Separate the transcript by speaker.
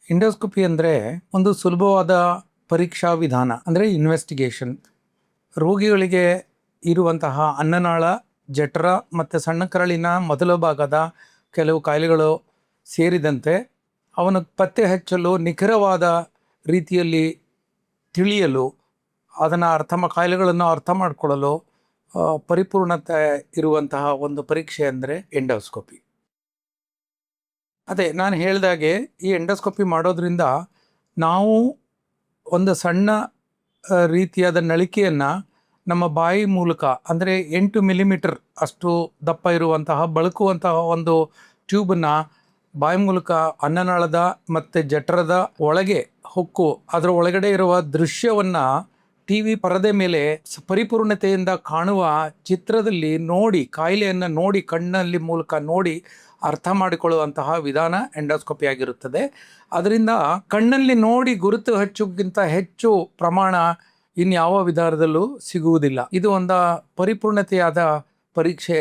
Speaker 1: Endoscopy ಅಂದರೆ ಒಂದು ಸುಲಭವಾದ ಪರೀಕ್ಷಾ ವಿಧಾನ, ಅಂದರೆ ಇನ್ವೆಸ್ಟಿಗೇಷನ್. ರೋಗಿಗಳಿಗೆ ಇರುವಂತಹ ಅನ್ನನಾಳ, ಜಠರ ಮತ್ತು ಸಣ್ಣ ಕರಳಿನ ಮೊದಲ ಭಾಗದ ಕೆಲವು ಕಾಯಿಲೆಗಳು ಸೇರಿದಂತೆ ಅವನ ಪತ್ತೆ ಹಚ್ಚಲು, ನಿಖರವಾದ ರೀತಿಯಲ್ಲಿ ತಿಳಿಯಲು, ಅದನ್ನು ಕಾಯಿಲೆಗಳನ್ನು ಅರ್ಥ ಮಾಡಿಕೊಳ್ಳಲು ಪರಿಪೂರ್ಣತೆ ಇರುವಂತಹ ಒಂದು ಪರೀಕ್ಷೆ ಅಂದರೆ ಎಂಡೋಸ್ಕೋಪಿ. ಅದೇ ನಾನು ಹೇಳಿದಾಗೆ, ಈ ಎಂಡೋಸ್ಕೋಪಿ ಮಾಡೋದ್ರಿಂದ ನಾವು ಒಂದು ಸಣ್ಣ ರೀತಿಯಾದ ನಳಿಕೆಯನ್ನು ನಮ್ಮ ಬಾಯಿ ಮೂಲಕ, ಅಂದರೆ 8 ಮಿಲಿಮೀಟರ್ ಅಷ್ಟು ದಪ್ಪ ಇರುವಂತಹ ಬಳಕುವಂತಹ ಒಂದು ಟ್ಯೂಬನ್ನು ಬಾಯಿ ಮೂಲಕ ಅನ್ನನಾಳದ ಮತ್ತು ಜಠರದ ಒಳಗೆ ಹೊಕ್ಕು ಅದರ ಒಳಗಡೆ ಇರುವ ದೃಶ್ಯವನ್ನು ಟಿ ವಿ ಪರದೆ ಮೇಲೆ ಪರಿಪೂರ್ಣತೆಯಿಂದ ಕಾಣುವ ಚಿತ್ರದಲ್ಲಿ ನೋಡಿ, ಕಾಯಿಲೆಯನ್ನು ನೋಡಿ, ಕಣ್ಣಲ್ಲಿ ಮೂಲಕ ನೋಡಿ ಅರ್ಥ ಮಾಡಿಕೊಳ್ಳುವಂತಹ ವಿಧಾನ ಎಂಡೋಸ್ಕೋಪಿ ಆಗಿರುತ್ತದೆ. ಅದರಿಂದ ಕಣ್ಣಲ್ಲಿ ನೋಡಿ ಗುರುತು ಹಚ್ಚೋಕ್ಕಿಂತ ಹೆಚ್ಚು ಪ್ರಮಾಣ ಇನ್ಯಾವ ವಿಧಾನದಲ್ಲೂ ಸಿಗುವುದಿಲ್ಲ. ಇದು ಒಂದು ಪರಿಪೂರ್ಣತೆಯಾದ ಪರೀಕ್ಷೆ